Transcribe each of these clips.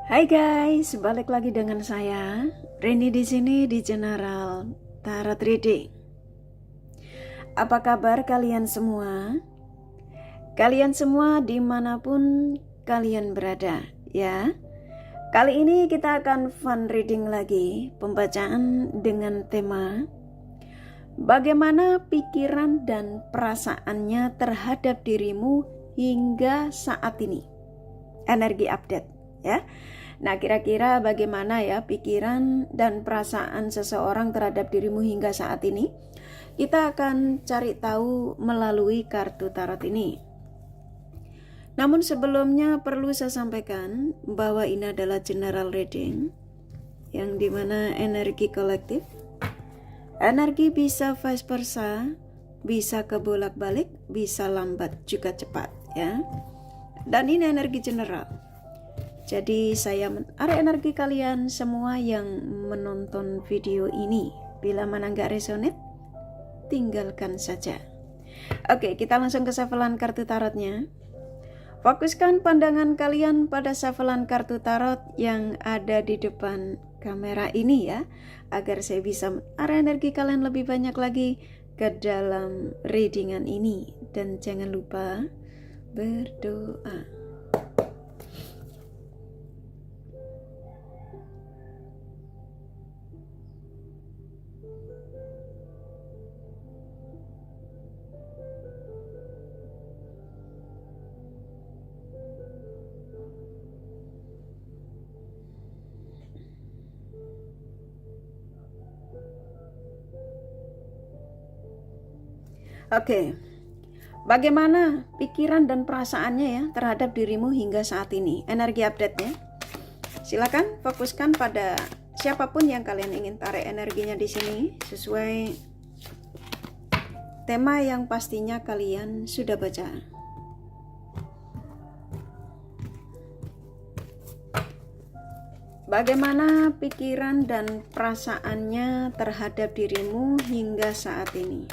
Hai guys, balik lagi dengan saya Rini di sini di General Tarot Reading. Apa kabar kalian semua? Kalian semua dimanapun kalian berada, ya. Kali ini kita akan fun reading lagi, pembacaan dengan tema bagaimana pikiran dan perasaannya terhadap dirimu hingga saat ini. Energi update, ya. Nah, kira-kira bagaimana ya pikiran dan perasaan seseorang terhadap dirimu hingga saat ini? Kita akan cari tahu melalui kartu tarot ini. Namun sebelumnya perlu saya sampaikan bahwa ini adalah general reading yang dimana energi kolektif. Energi bisa vice versa, bisa kebolak-balik, bisa lambat juga cepat, ya. Dan ini energi general. Jadi saya menarik energi kalian semua yang menonton video ini. Bila mana nggak resonate, tinggalkan saja. Oke, kita langsung ke shufflean kartu tarotnya. Fokuskan pandangan kalian pada shufflean kartu tarot yang ada di depan kamera ini ya, agar saya bisa menarik energi kalian lebih banyak lagi ke dalam readingan ini. Dan jangan lupa berdoa. Oke, bagaimana pikiran dan perasaannya ya terhadap dirimu hingga saat ini? Energi update-nya. Silakan fokuskan pada siapapun yang kalian ingin tarik energinya di sini sesuai tema yang pastinya kalian sudah baca. Bagaimana pikiran dan perasaannya terhadap dirimu hingga saat ini?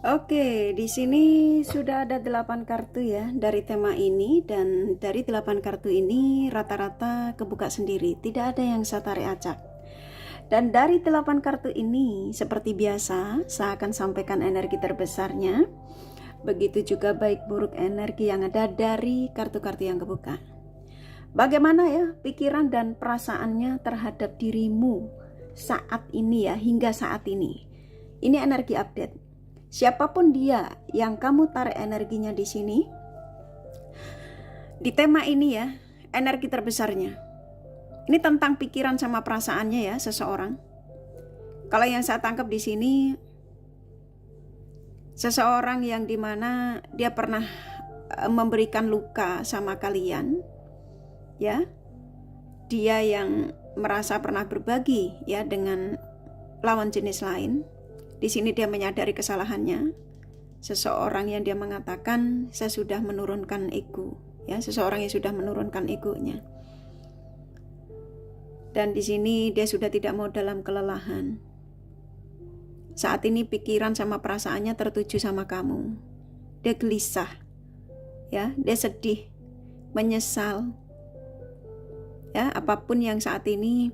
Oke, di sini sudah ada 8 kartu ya dari tema ini, dan dari 8 kartu ini rata-rata kebuka sendiri, tidak ada yang saya tarik acak. Dan dari 8 kartu ini seperti biasa saya akan sampaikan energi terbesarnya, begitu juga baik buruk energi yang ada dari kartu-kartu yang kebuka. Bagaimana ya pikiran dan perasaannya terhadap dirimu saat ini ya, hingga saat ini. Ini energi update. Siapapun dia yang kamu tarik energinya di sini, di tema ini ya, energi terbesarnya. Ini tentang pikiran sama perasaannya ya seseorang. Kalau yang saya tangkap di sini, seseorang yang dimana dia pernah memberikan luka sama kalian, ya. Dia yang merasa pernah berbagi ya dengan lawan jenis lain. Di sini dia menyadari kesalahannya. Seseorang yang dia mengatakan saya sudah menurunkan ego, ya, seseorang yang sudah menurunkan egonya. Dan di sini dia sudah tidak mau dalam kelelahan. Saat ini pikiran sama perasaannya tertuju sama kamu. Dia gelisah, ya, dia sedih, menyesal, ya, apapun yang saat ini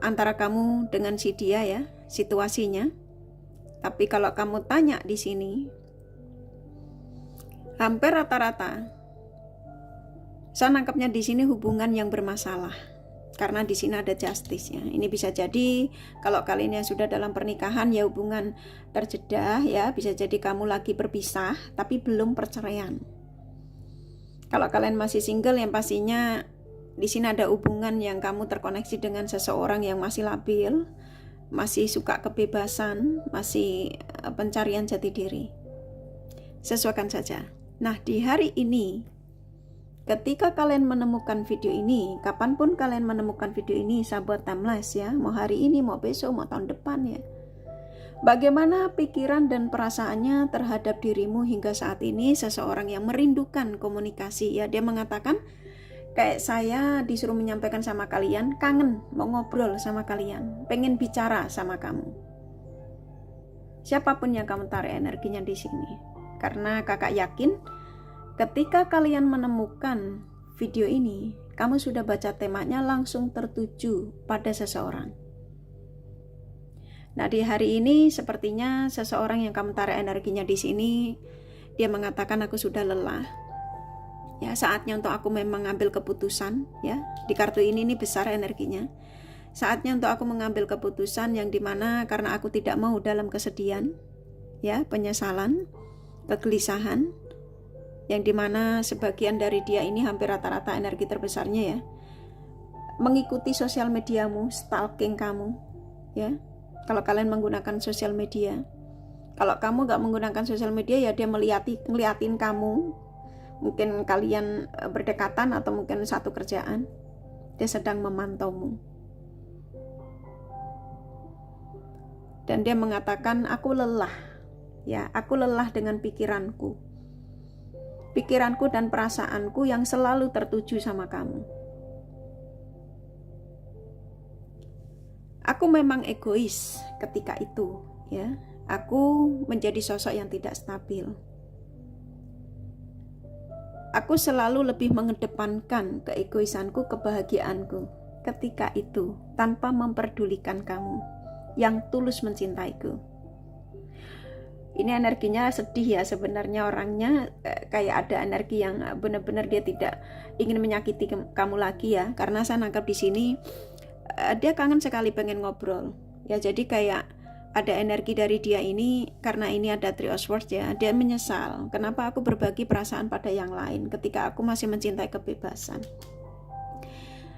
antara kamu dengan si dia, ya, situasinya. Tapi kalau kamu tanya di sini, hampir rata-rata saya nangkapnya di sini hubungan yang bermasalah. Karena di sini ada justice, ya. Ini bisa jadi kalau kalian yang sudah dalam pernikahan, ya hubungan terjeda, ya, bisa jadi kamu lagi berpisah tapi belum perceraian. Kalau kalian masih single, yang pastinya di sini ada hubungan yang kamu terkoneksi dengan seseorang yang masih labil, masih suka kebebasan, masih pencarian jati diri. Sesuaikan saja. Nah, di hari ini, ketika kalian menemukan video ini, kapanpun kalian menemukan video ini, saya buat timeless, ya, mau hari ini, mau besok, mau tahun depan, ya. Bagaimana pikiran dan perasaannya terhadap dirimu hingga saat ini, seseorang yang merindukan komunikasi, ya. Dia mengatakan, kayak saya disuruh menyampaikan sama kalian, kangen mau ngobrol sama kalian, pengen bicara sama kamu. Siapapun yang kamu tarik energinya di sini, karena kakak yakin ketika kalian menemukan video ini, kamu sudah baca temanya langsung tertuju pada seseorang. Nah, di hari ini sepertinya seseorang yang kamu tarik energinya di sini, dia mengatakan aku sudah lelah. Ya, saatnya untuk aku memang mengambil keputusan, ya. Di kartu ini besar energinya. Saatnya untuk aku mengambil keputusan yang dimana karena aku tidak mau dalam kesedihan, ya, penyesalan, kegelisahan, yang dimana sebagian dari dia ini hampir rata-rata energi terbesarnya, ya, mengikuti sosial mediamu, stalking kamu, ya. Kalau kalian menggunakan sosial media, kalau kamu gak menggunakan sosial media, ya dia ngeliatin kamu. Mungkin kalian berdekatan atau mungkin satu kerjaan, dia sedang memantaumu. Dan dia mengatakan, aku lelah, ya, aku lelah dengan pikiranku dan perasaanku yang selalu tertuju sama kamu. Aku memang egois ketika itu, ya. Aku menjadi sosok yang tidak stabil. Aku selalu lebih mengedepankan keegoisanku, kebahagiaanku ketika itu, tanpa memperdulikan kamu yang tulus mencintaiku. Ini energinya sedih, ya, sebenarnya orangnya kayak ada energi yang benar-benar dia tidak ingin menyakiti kamu lagi, ya. Karena saya nangkap di sini dia kangen sekali pengen ngobrol, ya. Jadi kayak ada energi dari dia ini, karena ini ada Three of Swords, ya. Dia menyesal, kenapa aku berbagi perasaan pada yang lain ketika aku masih mencintai kebebasan.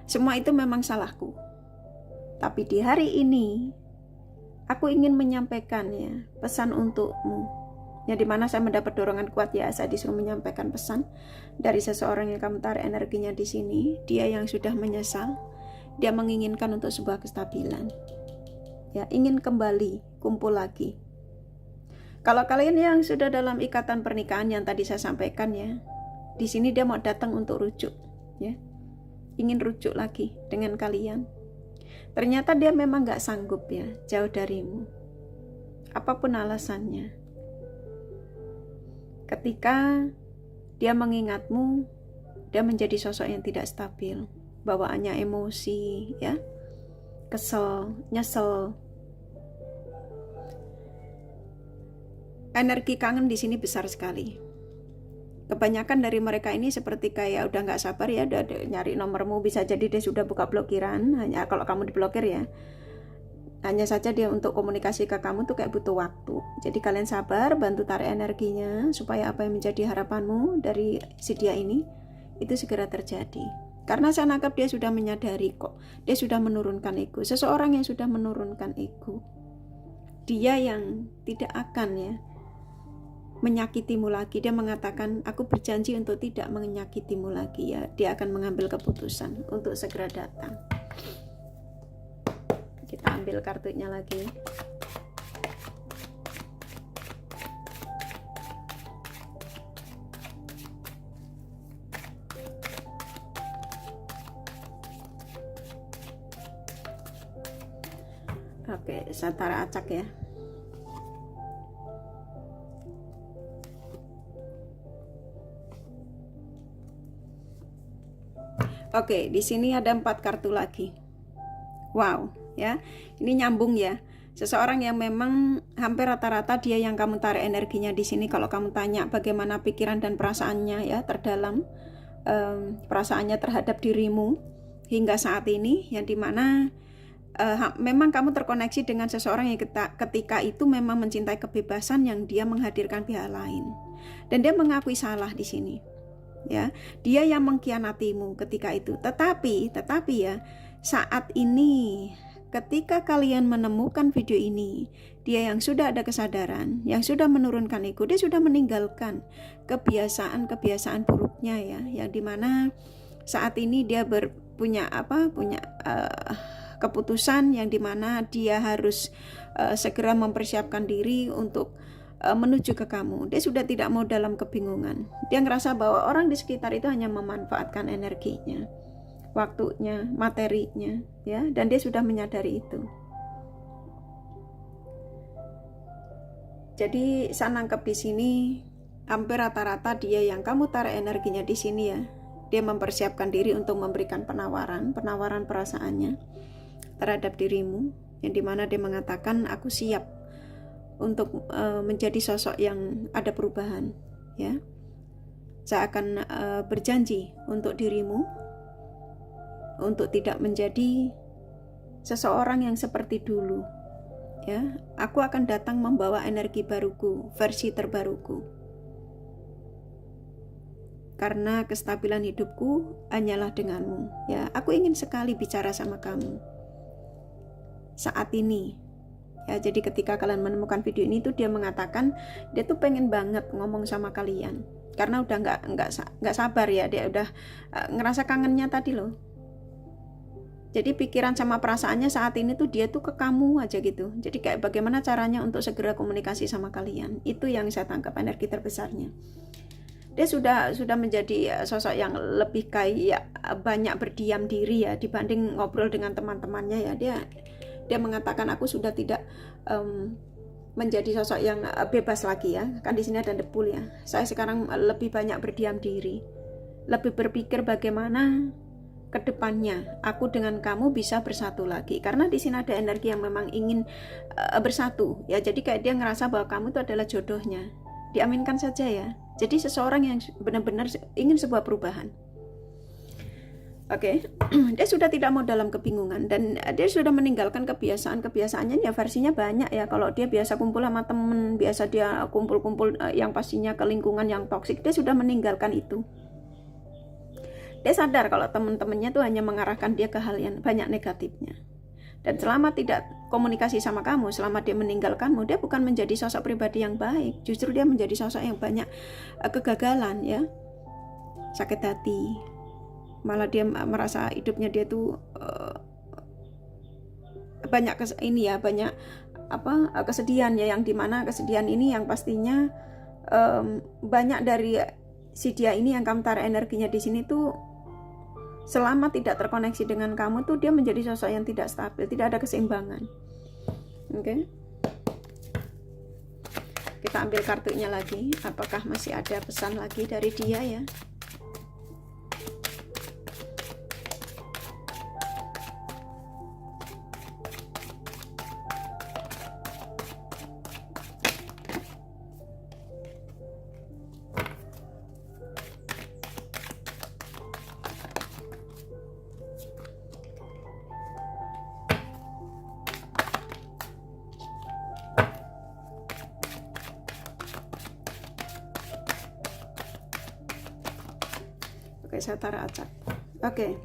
Semua itu memang salahku. Tapi di hari ini aku ingin menyampaikan, ya, pesan untukmu. Ya, dimana saya mendapat dorongan kuat, ya, saya disuruh menyampaikan pesan dari seseorang yang kamu tarik energinya di sini. Dia yang sudah menyesal, dia menginginkan untuk sebuah kestabilan, ya, ingin kembali kumpul lagi. Kalau kalian yang sudah dalam ikatan pernikahan yang tadi saya sampaikan, ya, di sini dia mau datang untuk rujuk, ya, ingin rujuk lagi dengan kalian. Ternyata dia memang gak sanggup, ya, jauh darimu, apapun alasannya. Ketika dia mengingatmu, dia menjadi sosok yang tidak stabil, bawaannya emosi, ya, kesel, nyesel. Energi kangen di sini besar sekali. Kebanyakan dari mereka ini seperti kayak udah nggak sabar, ya, udah nyari nomormu. Bisa jadi dia sudah buka blokiran, hanya kalau kamu diblokir, ya. Hanya saja dia untuk komunikasi ke kamu tuh kayak butuh waktu. Jadi kalian sabar, bantu tarik energinya supaya apa yang menjadi harapanmu dari si dia ini itu segera terjadi. Karena saya nangkap dia sudah menyadari kok, dia sudah menurunkan ego. Seseorang yang sudah menurunkan ego, dia yang tidak akan, ya, menyakitimu lagi. Dia mengatakan, aku berjanji untuk tidak menyakitimu lagi, ya. Dia akan mengambil keputusan untuk segera datang. Kita ambil kartunya lagi. Oke, saya taruh acak, ya. Oke, di sini ada 4 kartu lagi. Wow, ya. Ini nyambung ya. Seseorang yang memang hampir rata-rata dia yang kamu tarik energinya di sini. Kalau kamu tanya bagaimana pikiran dan perasaannya ya terdalam, perasaannya terhadap dirimu hingga saat ini, yang dimana memang kamu terkoneksi dengan seseorang yang ketika itu memang mencintai kebebasan yang dia menghadirkan pihak lain, dan dia mengakui salah di sini. Ya, dia yang mengkhianatimu ketika itu. Tetapi ya, saat ini ketika kalian menemukan video ini, dia yang sudah ada kesadaran, yang sudah menurunkan ego, dia sudah meninggalkan kebiasaan buruknya ya, yang dimana saat ini dia punya keputusan yang dimana dia harus segera mempersiapkan diri untuk menuju ke kamu. Dia sudah tidak mau dalam kebingungan. Dia ngerasa bahwa orang di sekitar itu hanya memanfaatkan energinya, waktunya, materinya, ya, dan dia sudah menyadari itu. Jadi saya nangkep di sini hampir rata-rata dia yang kamu tarik energinya di sini ya. Dia mempersiapkan diri untuk memberikan penawaran perasaannya terhadap dirimu, yang dimana dia mengatakan aku siap untuk menjadi sosok yang ada perubahan, ya. Saya akan berjanji untuk dirimu untuk tidak menjadi seseorang yang seperti dulu, ya. Aku akan datang membawa energi baruku, versi terbaruku. Karena kestabilan hidupku hanyalah denganmu, ya. Aku ingin sekali bicara sama kamu saat ini. Ya, jadi ketika kalian menemukan video ini tuh dia mengatakan dia tuh pengen banget ngomong sama kalian karena udah nggak sabar ya, dia udah ngerasa kangennya tadi loh. Jadi pikiran sama perasaannya saat ini tuh dia tuh ke kamu aja gitu. Jadi kayak bagaimana caranya untuk segera komunikasi sama kalian. Itu yang saya tangkap energi terbesarnya. Dia sudah menjadi sosok yang lebih kayak banyak berdiam diri ya dibanding ngobrol dengan teman-temannya ya. Dia mengatakan aku sudah tidak menjadi sosok yang bebas lagi ya. Kan di sini ada debul ya. Saya sekarang lebih banyak berdiam diri. Lebih berpikir bagaimana kedepannya aku dengan kamu bisa bersatu lagi. Karena di sini ada energi yang memang ingin bersatu ya. Jadi kayak dia ngerasa bahwa kamu itu adalah jodohnya. Diaminkan saja ya. Jadi seseorang yang benar-benar ingin sebuah perubahan. Oke, dia sudah tidak mau dalam kebingungan dan dia sudah meninggalkan kebiasaannya ya, versinya banyak ya. Kalau dia biasa kumpul sama temen, biasa dia kumpul-kumpul yang pastinya ke lingkungan yang toksik, dia sudah meninggalkan itu. Dia sadar kalau teman-temannya tuh hanya mengarahkan dia ke hal yang banyak negatifnya. Dan selama tidak komunikasi sama kamu, selama dia meninggalkanmu, dia bukan menjadi sosok pribadi yang baik. Justru dia menjadi sosok yang banyak kegagalan ya, sakit hati. Malah dia merasa hidupnya dia tuh banyak kesedihan ya, yang dimana kesedihan ini yang pastinya banyak dari si dia ini yang kamu tarik energinya di sini tuh selama tidak terkoneksi dengan kamu tuh dia menjadi sosok yang tidak stabil, tidak ada keseimbangan. Oke. Kita ambil kartunya lagi, apakah masih ada pesan lagi dari dia ya? Oke, saya taruh acak. Oke.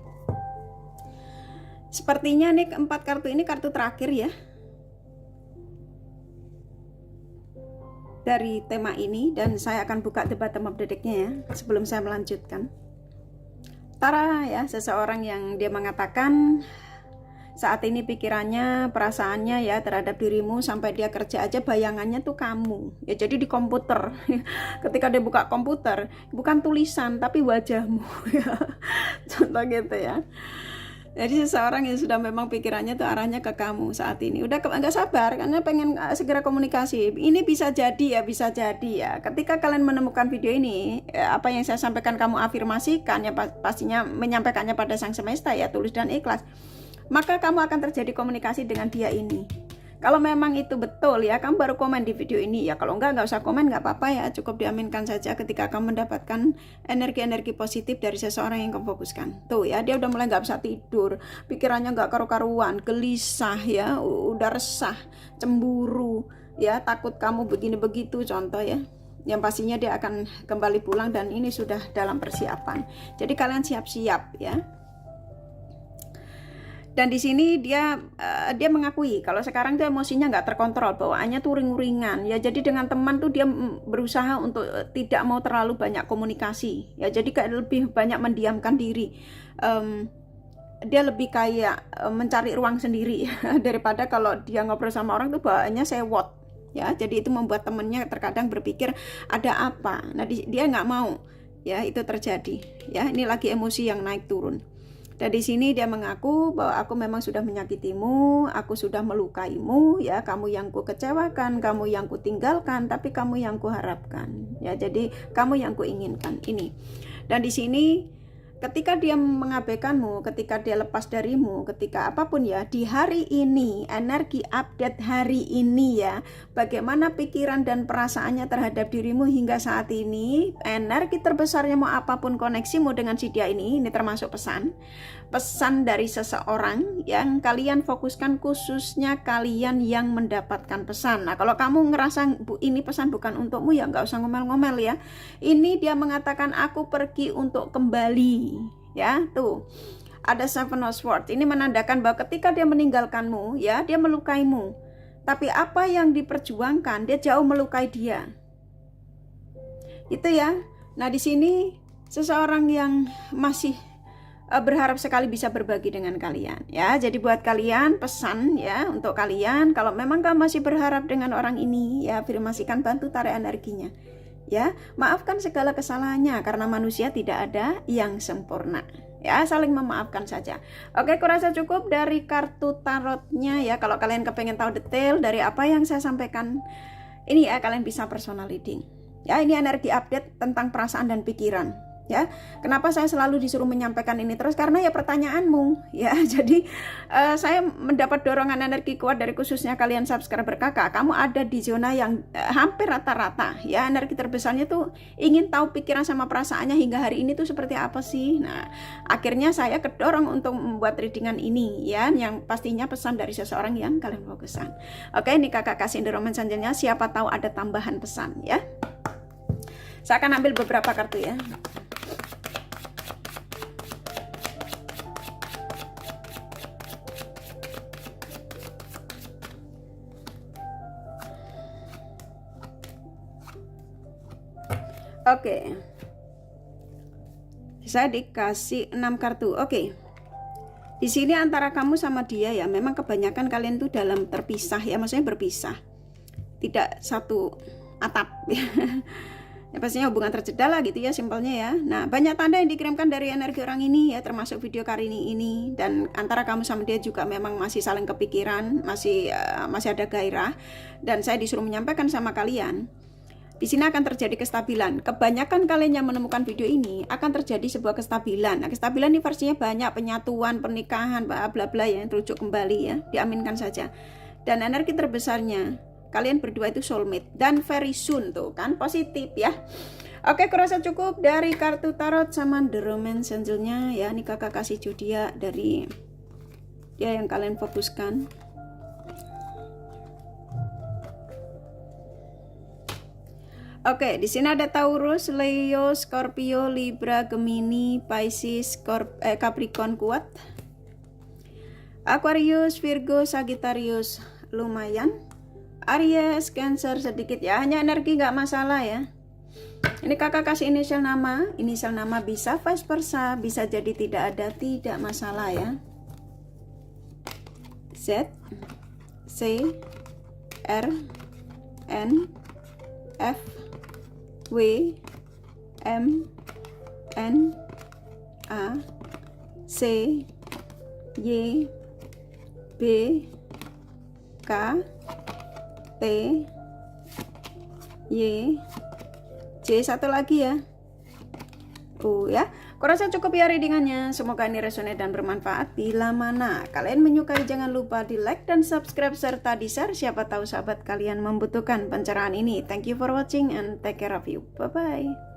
Sepertinya nih 4 kartu ini kartu terakhir ya dari tema ini, dan saya akan buka the bottom of the deck-nya ya sebelum saya melanjutkan. Tara ya, seseorang yang dia mengatakan saat ini pikirannya, perasaannya ya terhadap dirimu, sampai dia kerja aja bayangannya tuh kamu ya. Jadi di komputer ketika dia buka komputer bukan tulisan tapi wajahmu ya. Contoh gitu ya. Jadi seseorang yang sudah memang pikirannya tuh arahnya ke kamu saat ini, udah nggak sabar karena pengen segera komunikasi. Ini bisa jadi ya, bisa jadi ya. Ketika kalian menemukan video ini, apa yang saya sampaikan kamu afirmasikan ya, pastinya menyampaikannya pada Sang Semesta ya, tulus dan ikhlas. Maka kamu akan terjadi komunikasi dengan dia ini. Kalau memang itu betul ya, kamu baru komen di video ini ya. Kalau nggak usah komen, nggak apa-apa ya. Cukup diaminkan saja ketika kamu mendapatkan energi-energi positif dari seseorang yang kamu fokuskan. Tuh ya, dia udah mulai nggak bisa tidur, pikirannya nggak karu-karuan, gelisah ya, udah resah, cemburu ya, takut kamu begini begitu contoh ya. Yang pastinya dia akan kembali pulang dan ini sudah dalam persiapan. Jadi kalian siap-siap ya. Dan di sini dia mengakui kalau sekarang tuh emosinya nggak terkontrol, bawaannya tuh ring-ringan ya. Jadi dengan teman tuh dia berusaha untuk tidak mau terlalu banyak komunikasi ya. Jadi kayak lebih banyak mendiamkan diri. Dia lebih kayak mencari ruang sendiri daripada kalau dia ngobrol sama orang tuh bawaannya sewot ya. Jadi itu membuat temennya terkadang berpikir ada apa. Nah dia nggak mau ya itu terjadi ya. Ini lagi emosi yang naik turun. Dan di sini dia mengaku bahwa aku memang sudah menyakitimu, aku sudah melukaimu, ya kamu yang ku kecewakan, kamu yang ku tinggalkan, tapi kamu yang ku harapkan, ya jadi kamu yang ku inginkan ini. Dan di sini ketika dia mengabaikanmu, ketika dia lepas darimu, ketika apapun ya, di hari ini, energi update hari ini ya, bagaimana pikiran dan perasaannya terhadap dirimu hingga saat ini, energi terbesarnya mau apapun koneksimu dengan si dia ini termasuk pesan dari seseorang yang kalian fokuskan, khususnya kalian yang mendapatkan pesan. Nah kalau kamu ngerasa ini pesan bukan untukmu ya nggak usah ngomel-ngomel ya. Ini dia mengatakan aku pergi untuk kembali ya. Tuh ada Seven of Swords, ini menandakan bahwa ketika dia meninggalkanmu ya, dia melukaimu, tapi apa yang diperjuangkan dia jauh melukai dia itu ya. Nah di sini seseorang yang masih berharap sekali bisa berbagi dengan kalian ya. Jadi buat kalian pesan ya, untuk kalian kalau memang kamu masih berharap dengan orang ini ya, afirmasikan, bantu tarik energinya ya. Maafkan segala kesalahannya karena manusia tidak ada yang sempurna ya, saling memaafkan saja. Oke, kurasa cukup dari kartu tarotnya ya. Kalau kalian kepengen tahu detail dari apa yang saya sampaikan ini ya, kalian bisa personal reading ya. Ini energi update tentang perasaan dan pikiran ya. Kenapa saya selalu disuruh menyampaikan ini terus? Karena ya pertanyaanmu ya. Jadi saya mendapat dorongan energi kuat dari khususnya kalian subscriber kakak. Kamu ada di zona yang hampir rata-rata ya. Energi terbesarnya tuh ingin tahu pikiran sama perasaannya hingga hari ini tuh seperti apa sih. Nah akhirnya saya kedorong untuk membuat readingan ini ya, yang pastinya pesan dari seseorang yang kalian fokuskan. Oke, ini kakak kasih endorsement selanjutnya, siapa tahu ada tambahan pesan ya. Saya akan ambil beberapa kartu ya. Oke. Saya dikasih 6 kartu. Oke. Di sini antara kamu sama dia ya, memang kebanyakan kalian tuh dalam terpisah ya, maksudnya berpisah. Tidak satu atap ya. Ya pastinya hubungan terjeda lah gitu ya, simpelnya ya. Nah banyak tanda yang dikirimkan dari energi orang ini ya, termasuk video kali ini. Dan antara kamu sama dia juga memang masih saling kepikiran, masih ada gairah. Dan saya disuruh menyampaikan sama kalian, di sini akan terjadi kestabilan. Kebanyakan kalian yang menemukan video ini akan terjadi sebuah kestabilan. Nah kestabilan ini versinya banyak, penyatuan, pernikahan, bla bla bla ya, terujuk kembali ya, diaminkan saja. Dan energi terbesarnya kalian berdua itu soulmate dan very soon tuh kan, positif ya. Oke, kurasa cukup dari kartu tarot sama The Romance Angel-nya ya. Ini kakak kasih zodiak dari dia yang kalian fokuskan. Oke, di sini ada Taurus, Leo, Scorpio, Libra, Gemini, Pisces, Capricorn kuat, Aquarius, Virgo, Sagittarius lumayan, Aries, Cancer sedikit ya, hanya energi nggak masalah ya. Ini kakak kasih inisial nama bisa vice versa, bisa jadi tidak ada, tidak masalah ya. Z, C, R, N, F, W, M, N, A, C, Y, B, K, T, Y, J, satu lagi ya. Ya, kurasa cukup ya readingannya. Semoga ini resonate dan bermanfaat. Bila mana kalian menyukai, jangan lupa di like dan subscribe serta di share. Siapa tahu sahabat kalian membutuhkan pencerahan ini. Thank you for watching and take care of you. Bye bye.